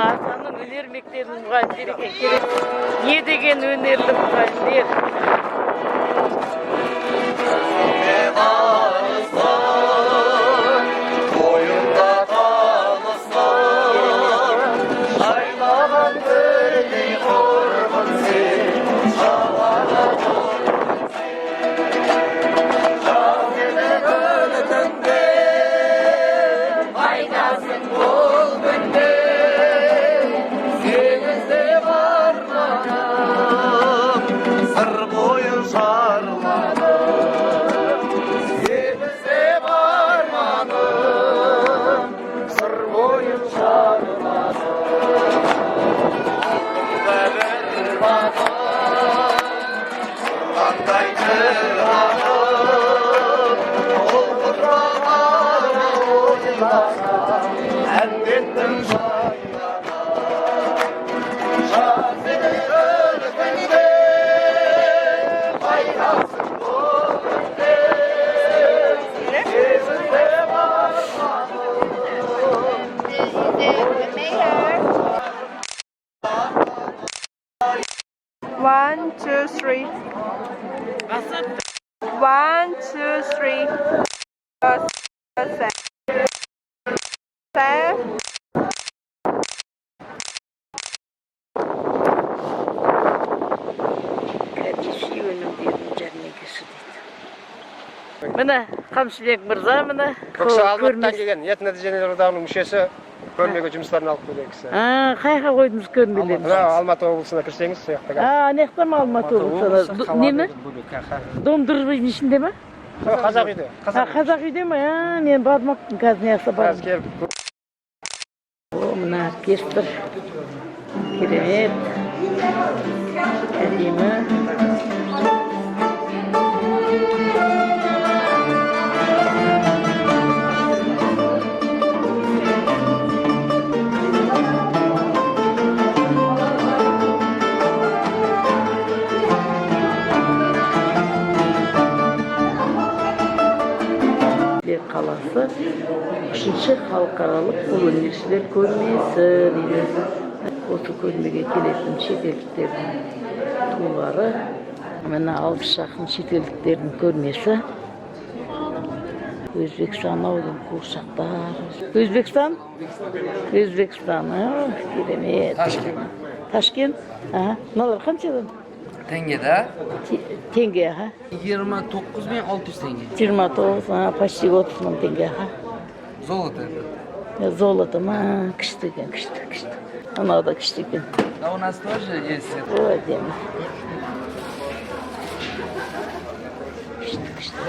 Асанның өнер мектебінің мұғалімдері керек. Не деген өнерлі мұғалімдер. One, two, three. One, two, three. Міне Қамшыбек мырза, міне Көксі Алматыдан келген ет нәтижелер одағының мүшесі көрмеге жұмыстарын алып келген кісі. Қайға қойдыңыз көрмелерді? Алматы облысына кірсеңіз сояқтаға. Анаяқта ма Алматы облысына? Нені? Дом дружбаның ішінде ма? Қазақ үйде. Қазақ үйде ма? Мен бармаппын қазір неғса бармын. Қазір келіп. Мына оркестр керемет, әдемі. Қаласы 3-ші халықаралық қолөнершілер көрмесі дейді. Осы көрмеге келетін шетелдіктердің тулары. Міне 60 шақырым шетелдіктердің көрмесі. Өзбекстан аудың қуыршақтар. Өзбекстан? Өзбекстан, керемет. Ташкент? Мыналар қаншадан? Теңге да? Теңге, аха. 29.600 теңге. 29, почти 30 мың теңге, аха. Золото. Золото ма, күшті екен, күшті. Анау да күшті екен. Да у нас тоже есть. О, әдемі. Күшті.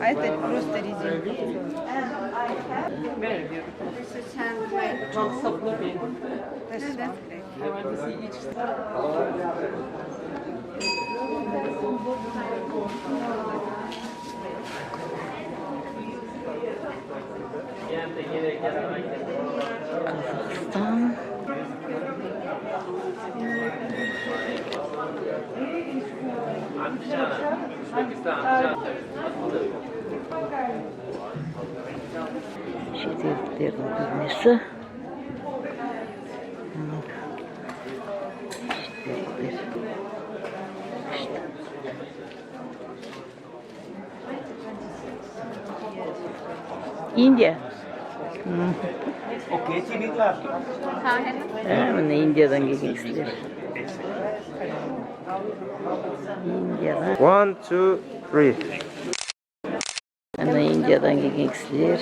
А это просто резинка. Казахстан. Şeritlerinin görmesi. India. Okey, çivikler. Mine India'dan gelgen kişiler. India'dan. 1, 2, 3. Mine India'dan gelgen kişiler.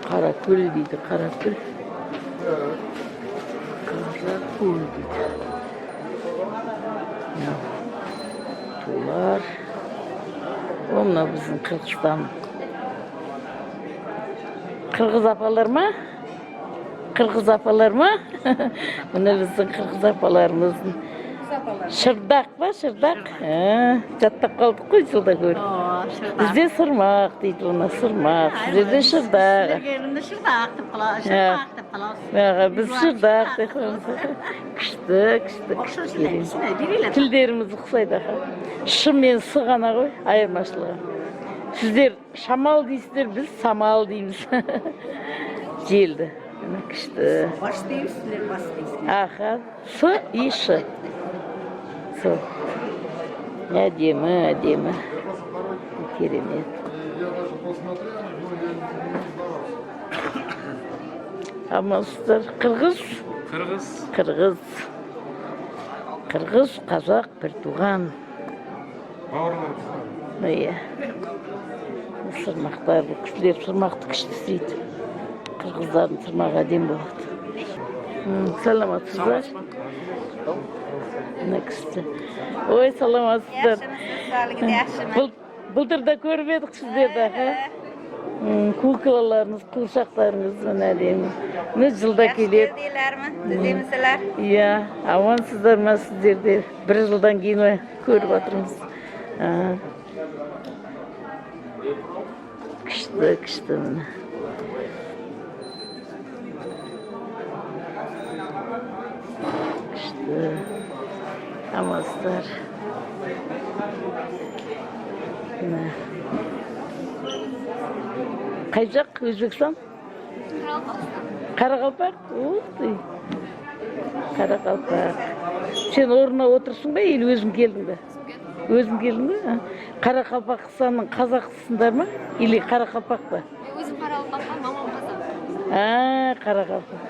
Karakül deydi, karakül. Karakül deydi. Tuğlar. Onunla bizim Kırgızstan. Kırgız apalar mı? Kırgız apalar mı? Bunu bizim Kırgız apalarımızın. Şırdak var, şırdak. Çattaq kaldık koy жылda gör. Bizde sırmak deydi ona, sırmak. Sizde şırdak. Yerinde şırdak dep kalar, şırdak dep kalar. Biz şırdak deyip koymuş. Kıştı. Tillerimiz uqsaydı. Şım men sığana koy, ayırmaşlığı. Sizler şamal deysizler, biz samal deymiz. Jeldi. Kıştı. Baş deysizler, baş deysizler. Aha, su işi. Su. Әдемі. Керемет. Амансыздар. Қырғыз, қазақ, бір туған. Иә. Сырмақтар, бұл кісілер сырмақты күшті істейді. Қырғыздардың сырмағы әдем болады. Саламатсыздар. Ой, саламатсыздар. Былтыр да көріп едік сіздерді. Куклаларыңыз, қуыршақтарыңыз әдемі. Жылда келеді. Düzeymişsizler. Иә, амансыздар ма сіздерде? Бір жылдан кейін көріп отырмыз. Күшті міне. Күшті. Амансыздар. Қай жақ? Өзбекстан? Қарақалпақ? Қарақалпақ. Сен орнына отырсың ба, или өзің келдің бе? Өзің келдің бе? Қарақалпақстанның қазақтысыңдар ма? Или Қарақалпақ па? Өзім Қарақалпақпын, мамам қазақ. Қарақалпақ.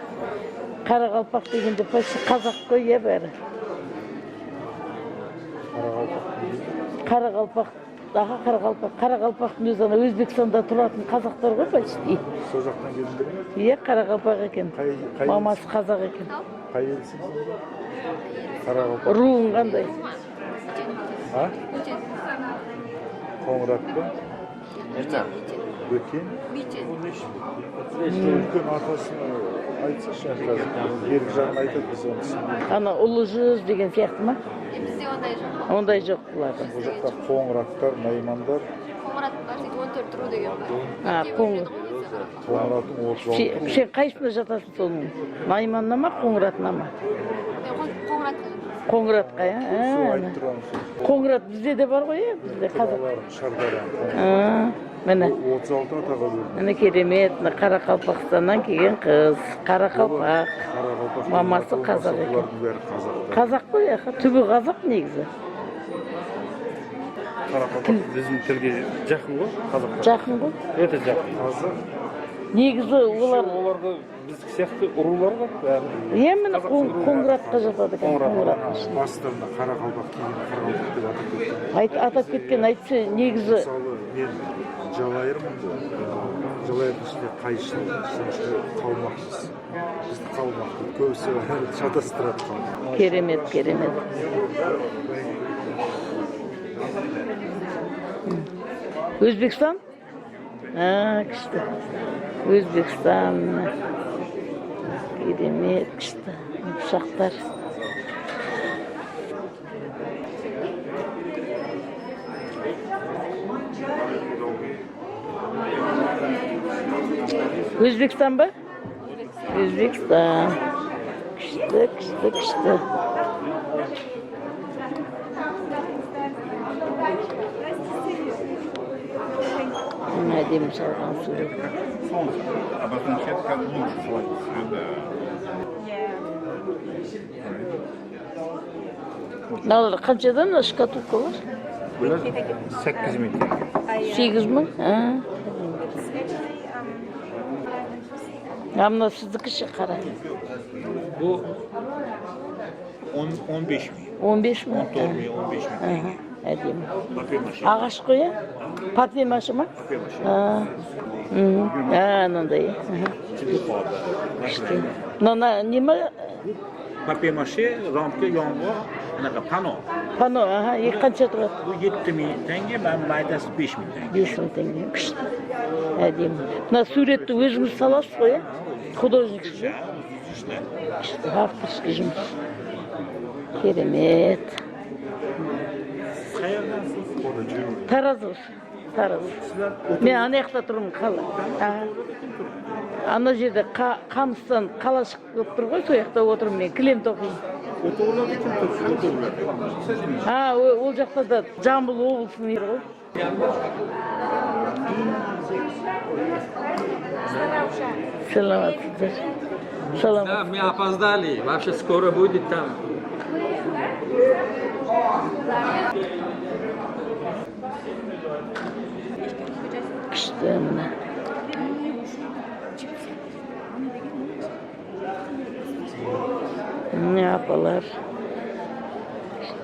Қарақалпақ дегенде почти қазақ қой, иә бәрі. Қарақалпақ. Қарақалпақтың өзі Өзбекстанда тұратын қазақтар ғой почти. Сол жақтан келдіңдер ме? Иә, Қарақалпақ екен. Мамасы қазақ екен. Қай елсің? Қарақалпақ. Руың қандай? Қоңырат па? Бөтен? Үлкен атасын айтсашы қазір. Берік жағын айтады біз оны түсінбейміз. Ана ұлы жүз деген сияқты ма? Бізде ондай жоқ. Ондай жоқ бұларда. Ол жақта қоңыраттар, наймандар. Қоңыраттар дейді 14 ру деген бар. Қоңыраттың 36. Сен қайсысына жатасың соның? Найманына ма, қоңыратына ма? Қоңыратқа. Қоңыратқа, Сол айтып тұрған сол. Қоңырат бізде де бар ғой, бізде қазақ. Шардаран. Міне. 36 атаға бөлді. Міне керемет, Қарақалпақстаннан келген қыз. Қарақалпақ. Мамасы қазақ екен. Олардың бәрі қазақтар. Қазақ қой, түбі қазақ негізі. Қарақалпақ біздің тілге жақын ғой, қазақтар. Жақын ғой. Өте жақын. Қазақ. Негізі Оларда біздік сияқты ұрулар бар бәрі. Иә, міне қоңыратқа жатады екен. Бастарында Қарақалпақ кейін Қарақалпақ деп атап кеткен. Атап кеткен айтса негізі. Мысалы, мен жалайырмын. Жалайырдың ішінде қайшыл, ішінде қалмақпыз. Бізді қалмақ. Көбісі шатастырады қалмақ. Керемет. Өзбекстан? Күшті. Өзбекстан. Керемет, күшті. Ұшақтар. Өзбекстан ба? Өзбекстан. Күшті. Әдемі салған сурет. Обозначает как лучше свой. Налар қаншадан шкатулкалар? Бұлар 8 мың. 8 мың? Мына сіздікі ше қара. Bu 15 мың. 15 мың? 14 мың, 15 мың. Әдемі. Папе-маше. Ағаш қой, ә? Папе-маше ма? Папе-маше. Мынандай. Мына неме? Папе-маше, рамка yong'oq, anaqa pano. Pano, қанша тұрады? Bu 7 мың теңге, мен майдасы 5 мың теңге. 5 мың теңге. Күшті. Әдемі. Мына суретті өзіңіз саласыз ғой, ә? Художник işi. İşte. İşte hafif işimiz. Keremet. Qayerdansiz? Tarazır. Tarazır. Men ana yakta turmum kala. Ana jerde Kamıstan kala çıkıp turgoy, so yakta oturum men, kilem tokuyum. Otoğurlar kim tutuyor? Otoğurlar. Ha, ol jakta da Jambul oblусунун yeri goy. Саламатсыздар. Саламат. Да, мы опоздали. Вообще скоро будет там. İşte mına. Ne yapalar? İşte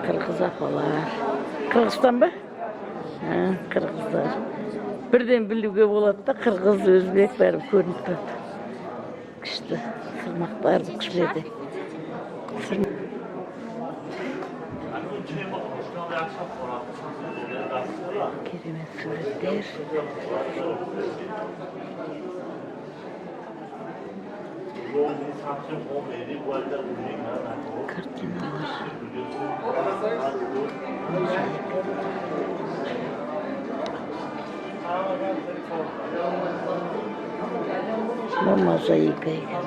Kırgız apalar. Kırgızstan mı? Ha, Kırgızlar. Birden bildiğe болады da Kırgız, Özbek bәрі көрініп тұрады. İşte sırmaqlar bu kişilerde. Keremet suretler. Kartinalar. Bu mozaika ekan.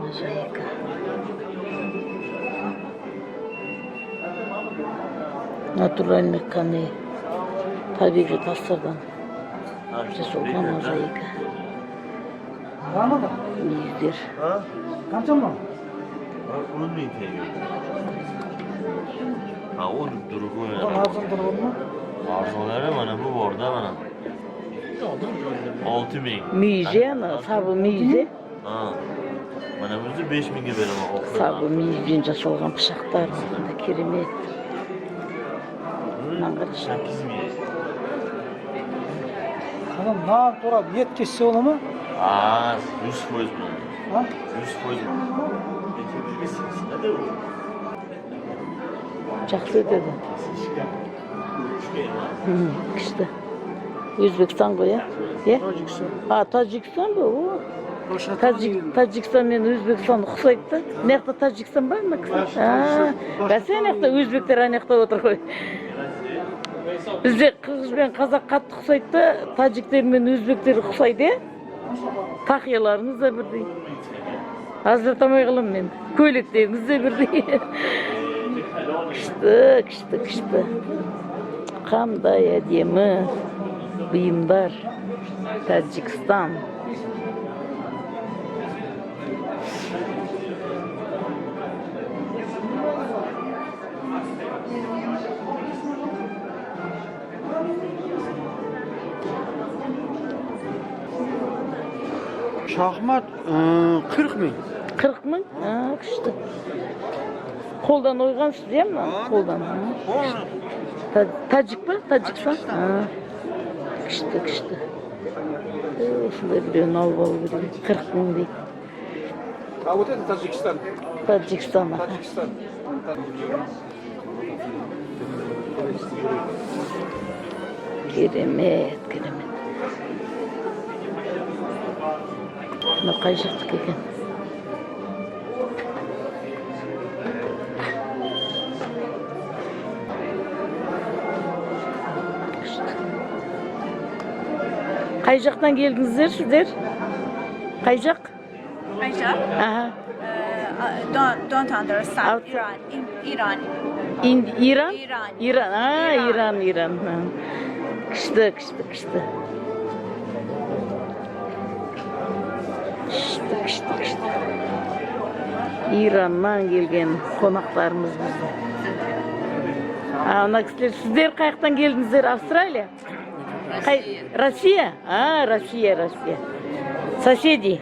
Mozaika. Натуральный камень. Tabiiy taslardan жасалған mozaika. Yüzler. Qancha mı? 10.000 tenge. Ha, o durgun ya. Arzon turibmi? Arzonlari mana bu borda mana. 6.000. Miyize ana, sabı miyize. Ha. Mana buzni 5.000 ga beraman. Sabı miyizden жасалған pishaqlar. Keremet. Mang'ir. 8.000. Hanım ne yaptı? Et kesse olur mu? Ha, 100% buni. Ha? 100%. Nada bu? Жақсы өтеді. Күшті. Өзбекстан ғой, иә? Tacikistan. А, Тажикстан ба? О. Тажикстан мен Өзбекстан ұқсайды да. Мына жақта Тажикстан ба? Бәсе ана жақта өзбектер ана жақта отыр ғой. Бізде қырғыз бен қазақ қатты ұқсайды да, тажиктер мен өзбектер ұқсайды, иә? Тақияларыңыз да бірдей. Ажыратамай қалам мен. Көйлектеріңіз де бірдей. Күшті. Қандай әдемі бұйымдар. Тажикстан. Şahmat 40.000. 40.000? Ha, күшті. Қолдан ойғансыз, иә ма? Қолдан. Тажик па? Тажикстан? Күшті. Осындай біреуін алып алу керек. 40.000 дейді. А вот это Таджикистан. Тажикстан. Таджикистан. Keremet. Мына қай жақтікі екен? Қай жақтан келдіңіздер сіздер? Қай жақ? Aha. Don't understand. Iran. İran? İran. İran. Ha, İran. Ha. Күшті. Күшті. İran'dan gelген қонақтарымыз біздің. Ана кісілер, сіздер қаяқтан келдіңіздер? Австралия? Россия? Россия. Соседи.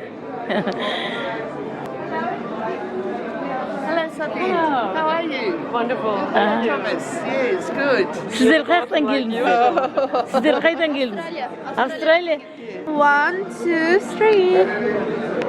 Hello, Sophie. How are you? Wonderful. Thomas. Yes, good. Sizler қаяқтан келдіңіздер? Sizler қайдан келдіңіз? Австралия? 1, 2, 3.